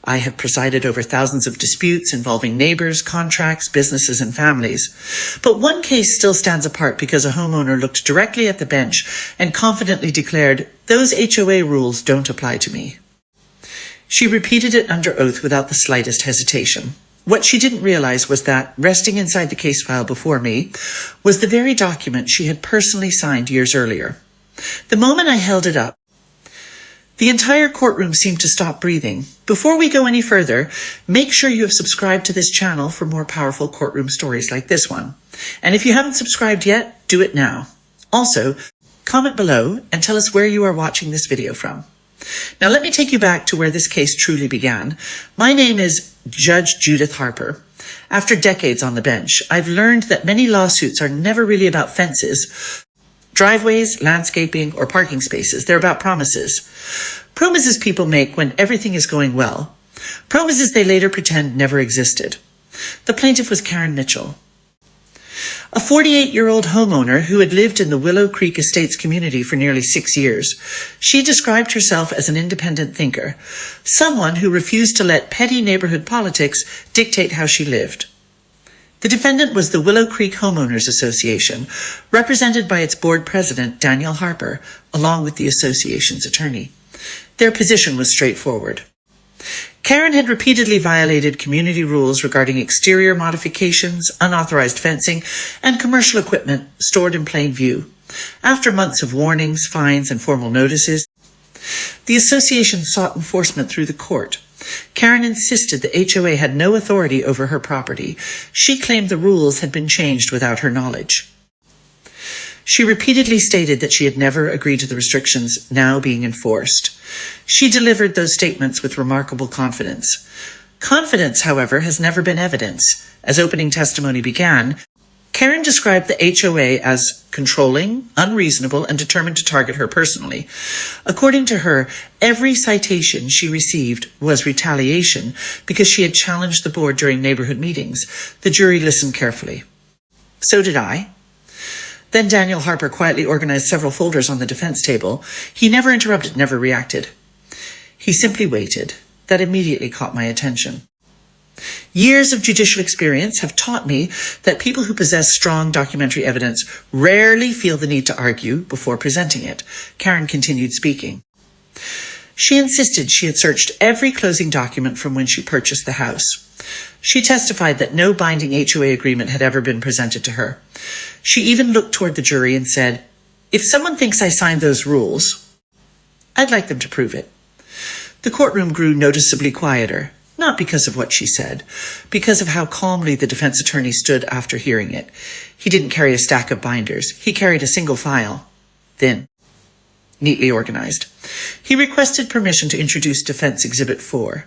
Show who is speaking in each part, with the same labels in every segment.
Speaker 1: I have presided over thousands of disputes involving neighbors, contracts, businesses, and families. But one case still stands apart because a homeowner looked directly at the bench and confidently declared, "Those HOA rules don't apply to me." She repeated it under oath without the slightest hesitation. What she didn't realize was that, resting inside the case file before me, was the very document she had personally signed years earlier. The moment I held it up, the entire courtroom seemed to stop breathing. Before we go any further, make sure you have subscribed to this channel for more powerful courtroom stories like this one. And if you haven't subscribed yet, do it now. Also, comment below and tell us where you are watching this video from. Now let me take you back to where this case truly began. My name is Judge Judith Harper. After decades on the bench, I've learned that many lawsuits are never really about fences, driveways, landscaping, or parking spaces. They're about promises. Promises people make when everything is going well. Promises they later pretend never existed. The plaintiff was Karen Mitchell, a 48-year-old homeowner who had lived in the Willow Creek Estates community for nearly 6 years. She described herself as an independent thinker, someone who refused to let petty neighborhood politics dictate how she lived. The defendant was the Willow Creek Homeowners Association, represented by its board president, Daniel Harper, along with the association's attorney. Their position was straightforward. Karen had repeatedly violated community rules regarding exterior modifications, unauthorized fencing, and commercial equipment stored in plain view. After months of warnings, fines, and formal notices, the association sought enforcement through the court. Karen insisted the HOA had no authority over her property. She claimed the rules had been changed without her knowledge. She repeatedly stated that she had never agreed to the restrictions now being enforced. She delivered those statements with remarkable confidence. Confidence, however, has never been evidence. As opening testimony began, Karen described the HOA as controlling, unreasonable, and determined to target her personally. According to her, every citation she received was retaliation because she had challenged the board during neighborhood meetings. The jury listened carefully. So did I. Then Daniel Harper quietly organized several folders on the defense table. He never interrupted, never reacted. He simply waited. That immediately caught my attention. Years of judicial experience have taught me that people who possess strong documentary evidence rarely feel the need to argue before presenting it. Karen continued speaking. She insisted she had searched every closing document from when she purchased the house. She testified that no binding HOA agreement had ever been presented to her. She even looked toward the jury and said, "If someone thinks I signed those rules, I'd like them to prove it." The courtroom grew noticeably quieter, not because of what she said, because of how calmly the defense attorney stood after hearing it. He didn't carry a stack of binders. He carried a single file, thin, neatly organized. He requested permission to introduce Defense Exhibit 4.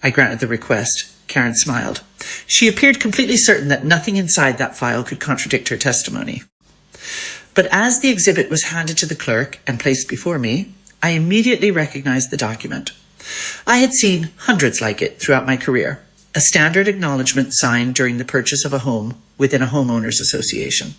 Speaker 1: I granted the request. Karen smiled. She appeared completely certain that nothing inside that file could contradict her testimony. But as the exhibit was handed to the clerk and placed before me, I immediately recognized the document. I had seen hundreds like it throughout my career, a standard acknowledgement signed during the purchase of a home within a homeowners association.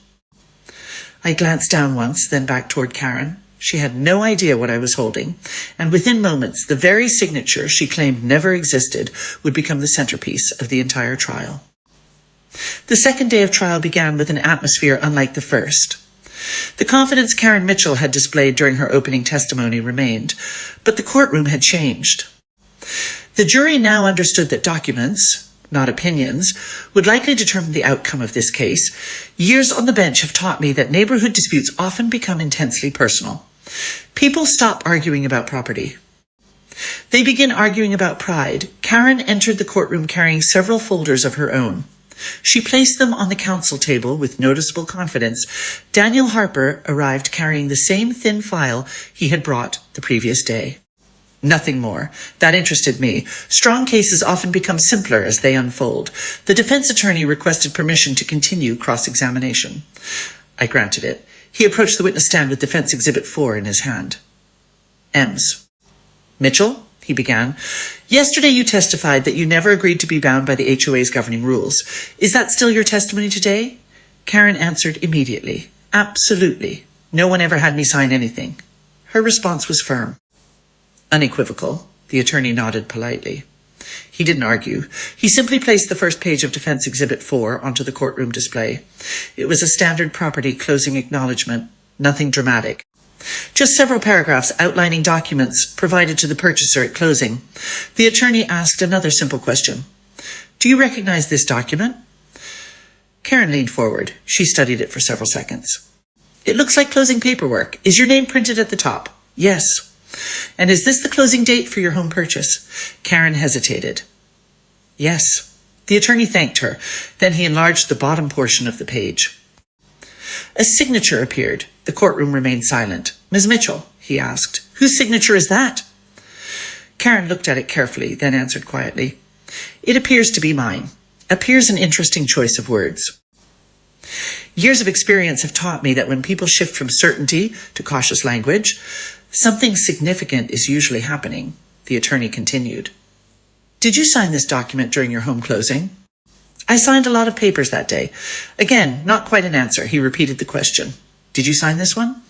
Speaker 1: I glanced down once, then back toward Karen. She had no idea what I was holding, and within moments, the very signature she claimed never existed would become the centerpiece of the entire trial. The second day of trial began with an atmosphere unlike the first. The confidence Karen Mitchell had displayed during her opening testimony remained, but the courtroom had changed. The jury now understood that documents, not opinions, would likely determine the outcome of this case. Years on the bench have taught me that neighborhood disputes often become intensely personal. People stop arguing about property. They begin arguing about pride. Karen entered the courtroom carrying several folders of her own. She placed them on the counsel table with noticeable confidence. Daniel Harper arrived carrying the same thin file he had brought the previous day. Nothing more. That interested me. Strong cases often become simpler as they unfold. The defense attorney requested permission to continue cross-examination. I granted it. He approached the witness stand with Defense Exhibit 4 in his hand. Ems. "Mitchell," he began, "yesterday you testified that you never agreed to be bound by the HOA's governing rules. Is that still your testimony today?" Karen answered immediately, "Absolutely. No one ever had me sign anything." Her response was firm, unequivocal. The attorney nodded politely. He didn't argue. He simply placed the first page of Defense Exhibit 4 onto the courtroom display. It was a standard property closing acknowledgement, nothing dramatic. Just several paragraphs outlining documents provided to the purchaser at closing. The attorney asked another simple question. Do you recognize this document? Karen leaned forward. She studied it for several seconds. It looks like closing paperwork. Is your name printed at the top? Yes. And is this the closing date for your home purchase? Karen hesitated. Yes. The attorney thanked her. Then he enlarged the bottom portion of the page. A signature appeared. The courtroom remained silent. Ms. Mitchell, he asked, whose signature is that? Karen looked at it carefully, then answered quietly. It appears to be mine. Appears an interesting choice of words. Years of experience have taught me that when people shift from certainty to cautious language, something significant is usually happening, the attorney continued. Did you sign this document during your home closing? I signed a lot of papers that day. Again, not quite an answer. He repeated the question. Did you sign this one?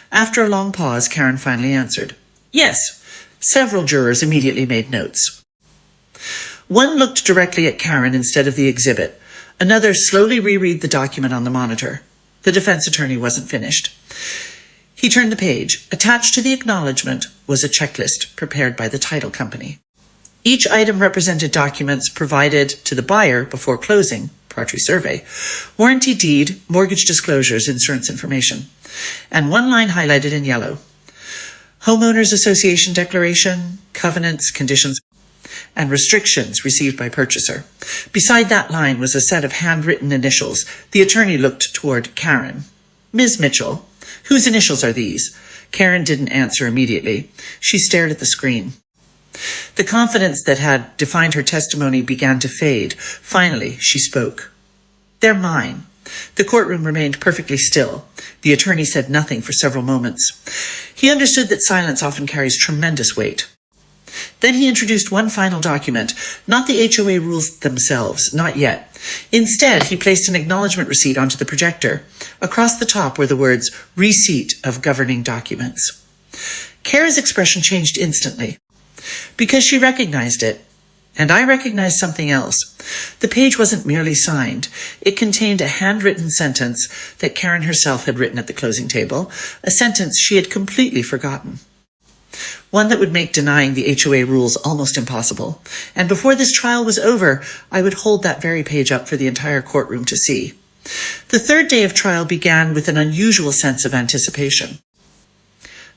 Speaker 1: After a long pause, Karen finally answered. Yes. Several jurors immediately made notes. One looked directly at Karen instead of the exhibit. Another slowly reread the document on the monitor. The defense attorney wasn't finished. He turned the page. Attached to the acknowledgement was a checklist prepared by the title company. Each item represented documents provided to the buyer before closing, property survey, warranty deed, mortgage disclosures, insurance information, and one line highlighted in yellow. Homeowners Association declaration, covenants, conditions, and restrictions received by purchaser. Beside that line was a set of handwritten initials. The attorney looked toward Karen. Ms. Mitchell, whose initials are these? Karen didn't answer immediately. She stared at the screen. The confidence that had defined her testimony began to fade. Finally, she spoke. They're mine. The courtroom remained perfectly still. The attorney said nothing for several moments. He understood that silence often carries tremendous weight. Then he introduced one final document, not the HOA rules themselves, not yet. Instead, he placed an acknowledgement receipt onto the projector. Across the top were the words, receipt of governing documents. Kara's expression changed instantly, because she recognized it. And I recognized something else. The page wasn't merely signed. It contained a handwritten sentence that Karen herself had written at the closing table, a sentence she had completely forgotten. One that would make denying the HOA rules almost impossible. And before this trial was over, I would hold that very page up for the entire courtroom to see. The third day of trial began with an unusual sense of anticipation.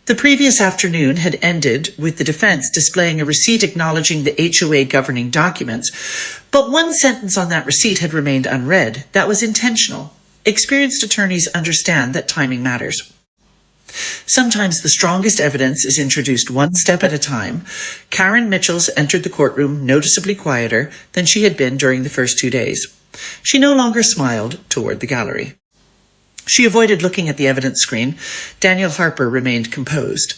Speaker 1: The previous afternoon had ended with the defense displaying a receipt acknowledging the HOA governing documents, but one sentence on that receipt had remained unread. That was intentional. Experienced attorneys understand that timing matters. Sometimes the strongest evidence is introduced one step at a time. Karen Mitchells entered the courtroom noticeably quieter than she had been during the first 2 days. She no longer smiled toward the gallery. She avoided looking at the evidence screen. Daniel Harper remained composed.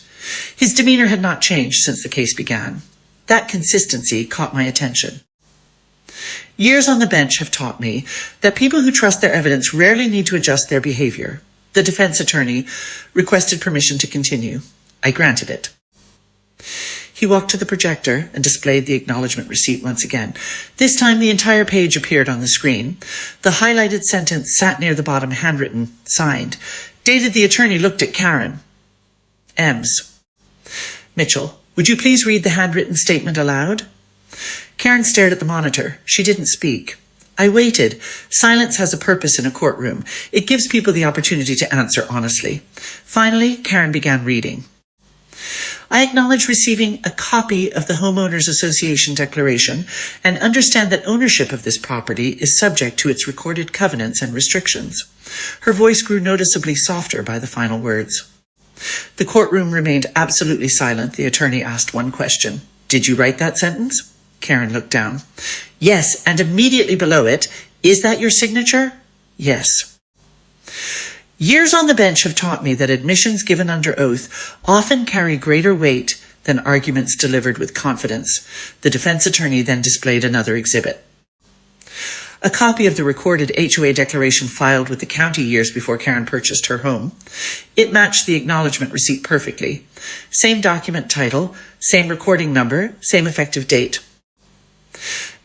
Speaker 1: His demeanor had not changed since the case began. That consistency caught my attention. Years on the bench have taught me that people who trust their evidence rarely need to adjust their behavior. The defense attorney requested permission to continue. I granted it. He walked to the projector and displayed the acknowledgement receipt once again. This time the entire page appeared on the screen. The highlighted sentence sat near the bottom, handwritten, signed. Dated. The attorney looked at Karen. Ems. Mitchell, would you please read the handwritten statement aloud? Karen stared at the monitor. She didn't speak. I waited. Silence has a purpose in a courtroom. It gives people the opportunity to answer honestly. Finally, Karen began reading. I acknowledge receiving a copy of the Homeowners Association Declaration and understand that ownership of this property is subject to its recorded covenants and restrictions. Her voice grew noticeably softer by the final words. The courtroom remained absolutely silent. The attorney asked one question. Did you write that sentence? Karen looked down. Yes, and immediately below it, is that your signature? Yes. Years on the bench have taught me that admissions given under oath often carry greater weight than arguments delivered with confidence. The defense attorney then displayed another exhibit. A copy of the recorded HOA declaration filed with the county years before Karen purchased her home. It matched the acknowledgement receipt perfectly. Same document title, same recording number, same effective date.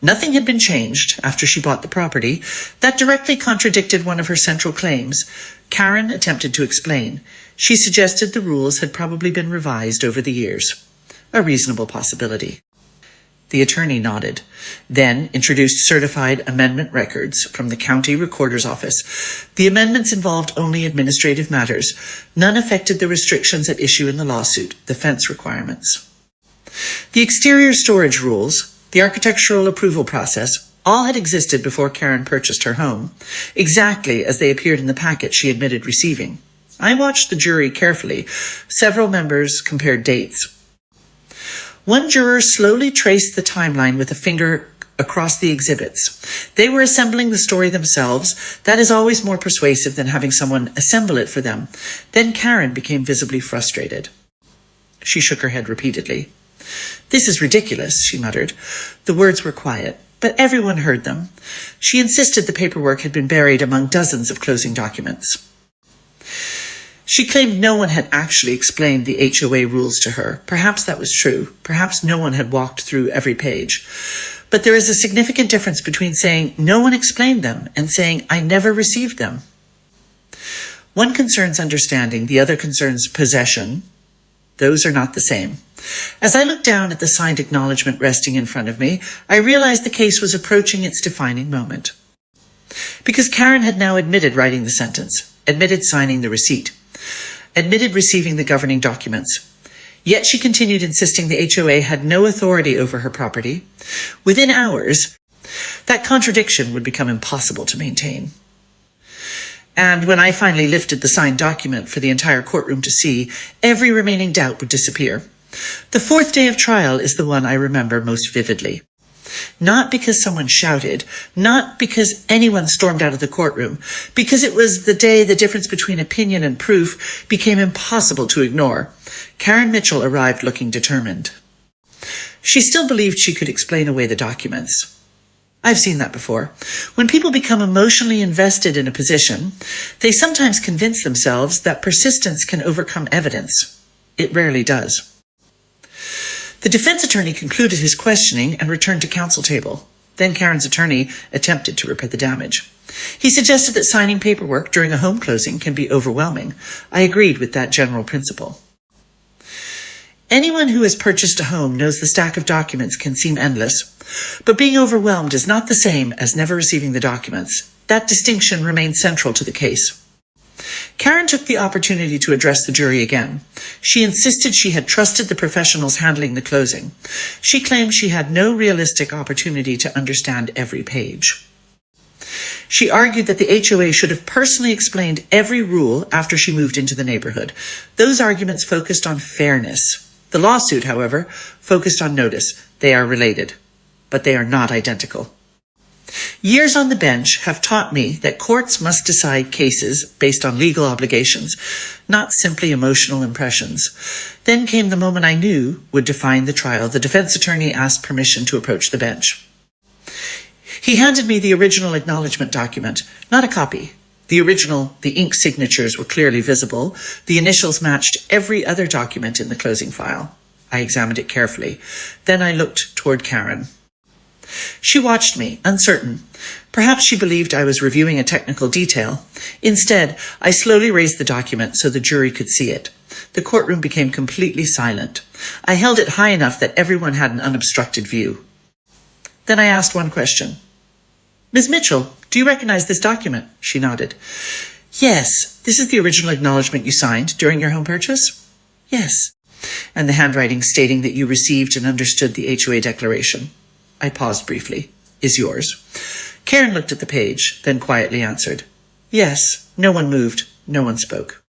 Speaker 1: Nothing had been changed after she bought the property. That directly contradicted one of her central claims. Karen attempted to explain. She suggested the rules had probably been revised over the years. A reasonable possibility. The attorney nodded, then introduced certified amendment records from the county recorder's office. The amendments involved only administrative matters. None affected the restrictions at issue in the lawsuit, the fence requirements. The exterior storage rules, the architectural approval process, all had existed before Karen purchased her home, exactly as they appeared in the packet she admitted receiving. I watched the jury carefully. Several members compared dates. One juror slowly traced the timeline with a finger across the exhibits. They were assembling the story themselves. That is always more persuasive than having someone assemble it for them. Then Karen became visibly frustrated. She shook her head repeatedly. "This is ridiculous," she muttered. The words were quiet, but everyone heard them. She insisted the paperwork had been buried among dozens of closing documents. She claimed no one had actually explained the HOA rules to her. Perhaps that was true. Perhaps no one had walked through every page. But there is a significant difference between saying no one explained them and saying I never received them. One concerns understanding, the other concerns possession. Those are not the same. As I looked down at the signed acknowledgement resting in front of me, I realized the case was approaching its defining moment. Because Karen had now admitted writing the sentence, admitted signing the receipt, admitted receiving the governing documents. Yet she continued insisting the HOA had no authority over her property. Within hours, that contradiction would become impossible to maintain. And when I finally lifted the signed document for the entire courtroom to see, every remaining doubt would disappear. The fourth day of trial is the one I remember most vividly. Not because someone shouted, not because anyone stormed out of the courtroom, because it was the day the difference between opinion and proof became impossible to ignore. Karen Mitchell arrived looking determined. She still believed she could explain away the documents. I've seen that before. When people become emotionally invested in a position, they sometimes convince themselves that persistence can overcome evidence. It rarely does. The defense attorney concluded his questioning and returned to counsel table. Then Karen's attorney attempted to repair the damage. He suggested that signing paperwork during a home closing can be overwhelming. I agreed with that general principle. Anyone who has purchased a home knows the stack of documents can seem endless, but being overwhelmed is not the same as never receiving the documents. That distinction remains central to the case. Karen took the opportunity to address the jury again. She insisted she had trusted the professionals handling the closing. She claimed she had no realistic opportunity to understand every page. She argued that the HOA should have personally explained every rule after she moved into the neighborhood. Those arguments focused on fairness. The lawsuit, however, focused on notice. They are related, but they are not identical. Years on the bench have taught me that courts must decide cases based on legal obligations, not simply emotional impressions. Then came the moment I knew would define the trial. The defense attorney asked permission to approach the bench. He handed me the original acknowledgement document, not a copy. The original, the ink signatures were clearly visible. The initials matched every other document in the closing file. I examined it carefully. Then I looked toward Karen. She watched me, uncertain. Perhaps she believed I was reviewing a technical detail. Instead, I slowly raised the document so the jury could see it. The courtroom became completely silent. I held it high enough that everyone had an unobstructed view. Then I asked one question. "Ms. Mitchell, do you recognize this document?" She nodded. "Yes, this is the original acknowledgement you signed during your home purchase?" "Yes." "And the handwriting stating that you received and understood the HOA declaration?" I paused briefly. "Is yours?" Karen looked at the page, then quietly answered. "Yes." No one moved. No one spoke.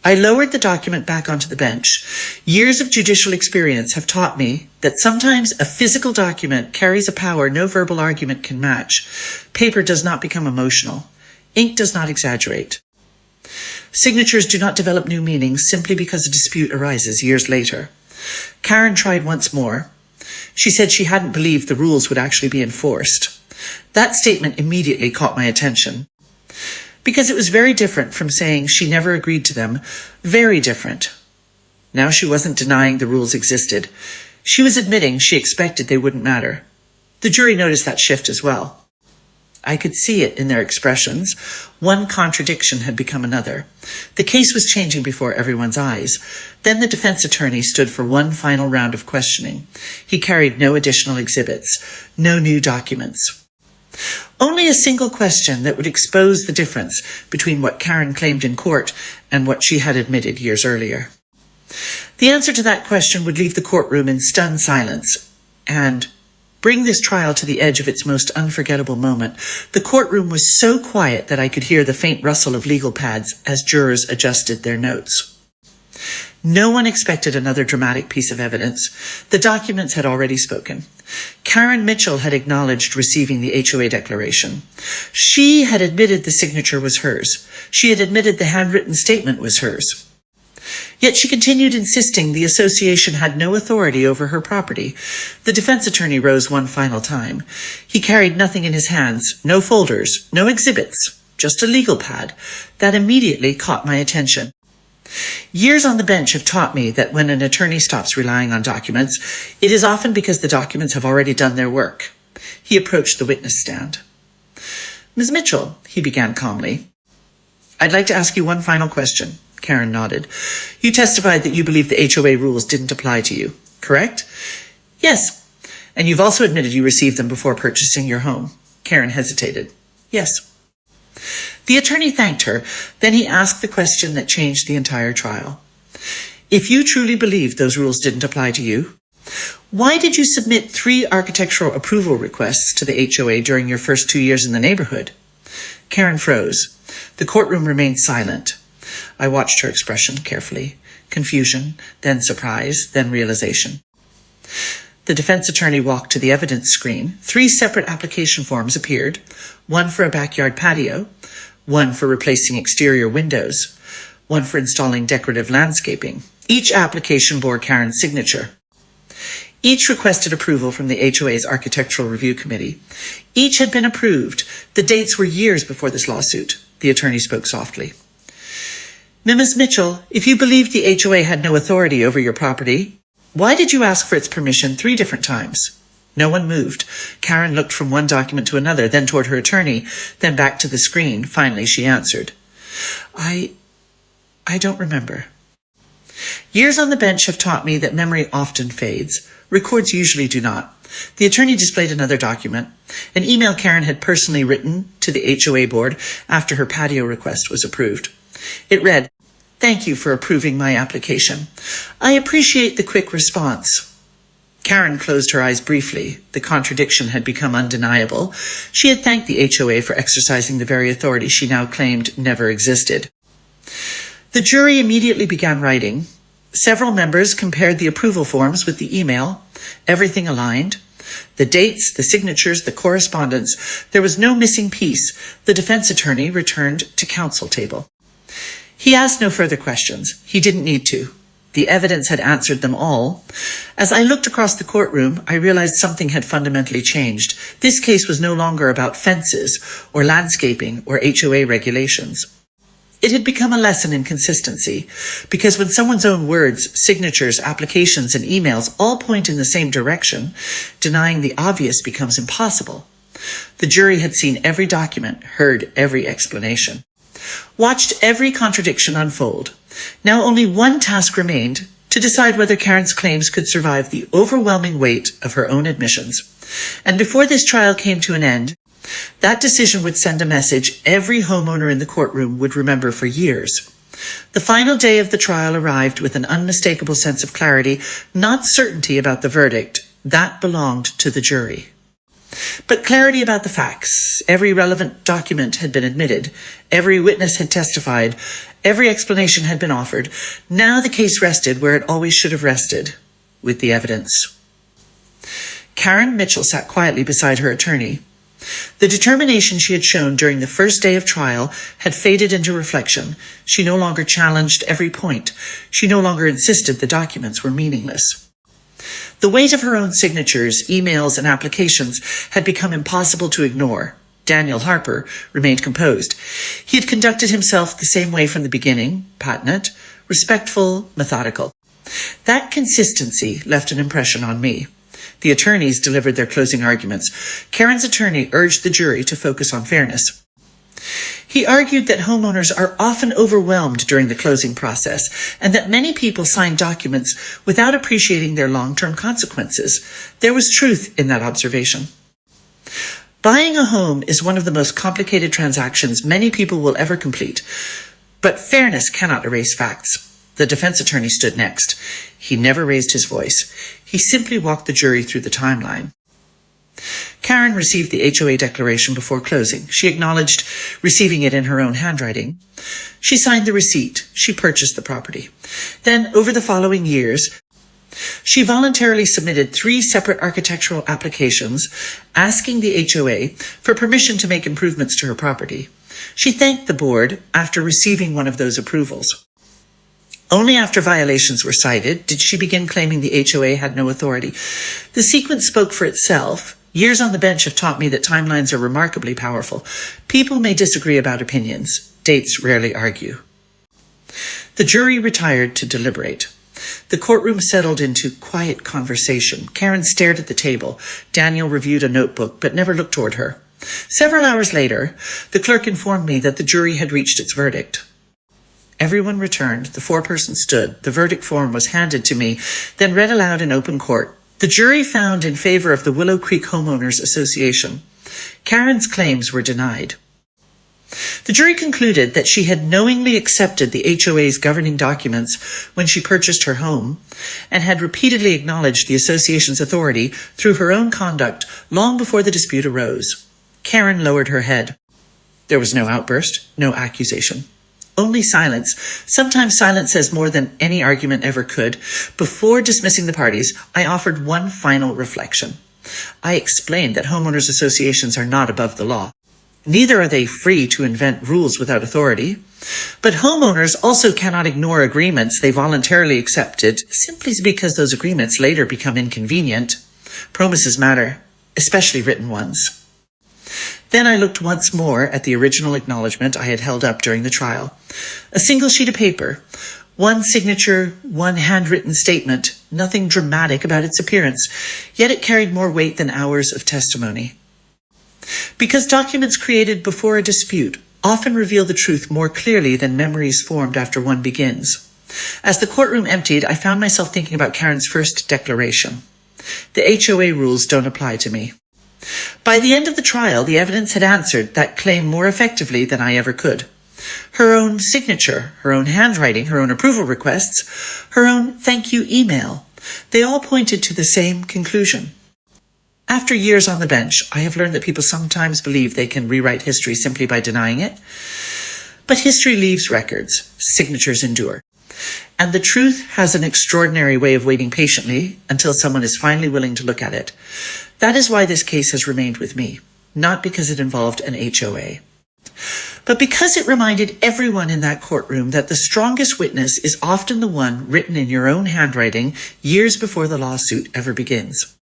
Speaker 1: I lowered the document back onto the bench. Years of judicial experience have taught me that sometimes a physical document carries a power no verbal argument can match. Paper does not become emotional. Ink does not exaggerate. Signatures do not develop new meanings simply because a dispute arises years later. Karen tried once more. She said she hadn't believed the rules would actually be enforced. That statement immediately caught my attention, because it was very different from saying she never agreed to them. Very different. Now she wasn't denying the rules existed. She was admitting she expected they wouldn't matter. The The jury noticed that shift as well. I could see it in their expressions. One contradiction had become another. The case was changing before everyone's eyes. Then the defense attorney stood for one final round of questioning. He carried no additional exhibits, no new documents. Only a single question that would expose the difference between what Karen claimed in court and what she had admitted years earlier. The answer to that question would leave the courtroom in stunned silence and bring this trial to the edge of its most unforgettable moment. The courtroom was so quiet that I could hear the faint rustle of legal pads as jurors adjusted their notes. No one expected another dramatic piece of evidence. The documents had already spoken. Karen Mitchell had acknowledged receiving the HOA declaration. She had admitted the signature was hers. She had admitted the handwritten statement was hers. Yet she continued insisting the association had no authority over her property. The defense attorney rose one final time. He carried nothing in his hands, no folders, no exhibits, just a legal pad. That immediately caught my attention. Years on the bench have taught me that when an attorney stops relying on documents, it is often because the documents have already done their work. He approached the witness stand. "Ms. Mitchell," he began calmly, "I'd like to ask you one final question." Karen nodded. "You testified that you believe the HOA rules didn't apply to you, correct?" "Yes." "And you've also admitted you received them before purchasing your home." Karen hesitated. "Yes." The attorney thanked her. Then he asked the question that changed the entire trial. "If you truly believed those rules didn't apply to you, why did you submit 3 architectural approval requests to the HOA during your first 2 years in the neighborhood?" Karen froze. The courtroom remained silent. I watched her expression carefully. Confusion, then surprise, then realization. The defense attorney walked to the evidence screen. 3 separate application forms appeared, one for a backyard patio, one for replacing exterior windows, one for installing decorative landscaping. Each application bore Karen's signature. Each requested approval from the HOA's Architectural Review Committee. Each had been approved. The dates were years before this lawsuit. The attorney spoke softly. "Ms. Mitchell, if you believed the HOA had no authority over your property, why did you ask for its permission 3 different times?" No one moved. Karen looked from one document to another, then toward her attorney, then back to the screen. Finally, she answered, I don't remember." Years on the bench have taught me that memory often fades. Records usually do not. The attorney displayed another document, an email Karen had personally written to the HOA board after her patio request was approved. It read, "Thank you for approving my application. I appreciate the quick response." Karen closed her eyes briefly. The contradiction had become undeniable. She had thanked the HOA for exercising the very authority she now claimed never existed. The jury immediately began writing. Several members compared the approval forms with the email. Everything aligned. The dates, the signatures, the correspondence. There was no missing piece. The defense attorney returned to counsel table. He asked no further questions. He didn't need to. The evidence had answered them all. As I looked across the courtroom, I realized something had fundamentally changed. This case was no longer about fences or landscaping or HOA regulations. It had become a lesson in consistency, because when someone's own words, signatures, applications, and emails all point in the same direction, denying the obvious becomes impossible. The jury had seen every document, heard every explanation, watched every contradiction unfold. Now only one task remained: to decide whether Karen's claims could survive the overwhelming weight of her own admissions. And before this trial came to an end, that decision would send a message every homeowner in the courtroom would remember for years. The final day of the trial arrived with an unmistakable sense of clarity, not certainty about the verdict. That belonged to the jury. But clarity about the facts. Every relevant document had been admitted. Every witness had testified. Every explanation had been offered. Now the case rested where it always should have rested, with the evidence. Karen Mitchell sat quietly beside her attorney. The determination she had shown during the first day of trial had faded into reflection. She no longer challenged every point. She no longer insisted the documents were meaningless. The weight of her own signatures, emails, and applications had become impossible to ignore. Daniel Harper remained composed. He had conducted himself the same way from the beginning, patinate, respectful, methodical. That consistency left an impression on me. The attorneys delivered their closing arguments. Karen's attorney urged the jury to focus on fairness. He argued that homeowners are often overwhelmed during the closing process and that many people sign documents without appreciating their long-term consequences. There was truth in that observation. Buying a home is one of the most complicated transactions many people will ever complete, but fairness cannot erase facts. The defense attorney stood next. He never raised his voice. He simply walked the jury through the timeline. Karen received the HOA declaration before closing. She acknowledged receiving it in her own handwriting. She signed the receipt. She purchased the property. Then, over the following years, she voluntarily submitted 3 separate architectural applications asking the HOA for permission to make improvements to her property. She thanked the board after receiving one of those approvals. Only after violations were cited did she begin claiming the HOA had no authority. The sequence spoke for itself. Years on the bench have taught me that timelines are remarkably powerful. People may disagree about opinions. Dates rarely argue. The jury retired to deliberate. The courtroom settled into quiet conversation. Karen stared at the table. Daniel reviewed a notebook, but never looked toward her. Several hours later, the clerk informed me that the jury had reached its verdict. Everyone returned. The foreperson stood. The verdict form was handed to me, then read aloud in open court. The jury found in favor of the Willow Creek Homeowners Association. Karen's claims were denied. The jury concluded that she had knowingly accepted the HOA's governing documents when she purchased her home and had repeatedly acknowledged the association's authority through her own conduct long before the dispute arose. Karen lowered her head. There was no outburst, no accusation. Only silence. Sometimes silence says more than any argument ever could. Before dismissing the parties, I offered one final reflection. I explained that homeowners associations are not above the law. Neither are they free to invent rules without authority. But homeowners also cannot ignore agreements they voluntarily accepted simply because those agreements later become inconvenient. Promises matter, especially written ones. Then I looked once more at the original acknowledgement I had held up during the trial. A single sheet of paper, one signature, one handwritten statement, nothing dramatic about its appearance, yet it carried more weight than hours of testimony. Because documents created before a dispute often reveal the truth more clearly than memories formed after one begins. As the courtroom emptied, I found myself thinking about Karen's first declaration. The HOA rules don't apply to me. By the end of the trial, the evidence had answered that claim more effectively than I ever could. Her own signature, her own handwriting, her own approval requests, her own thank you email, they all pointed to the same conclusion. After years on the bench, I have learned that people sometimes believe they can rewrite history simply by denying it. But history leaves records, signatures endure. And the truth has an extraordinary way of waiting patiently until someone is finally willing to look at it. That is why this case has remained with me, not because it involved an HOA, but because it reminded everyone in that courtroom that the strongest witness is often the one written in your own handwriting years before the lawsuit ever begins.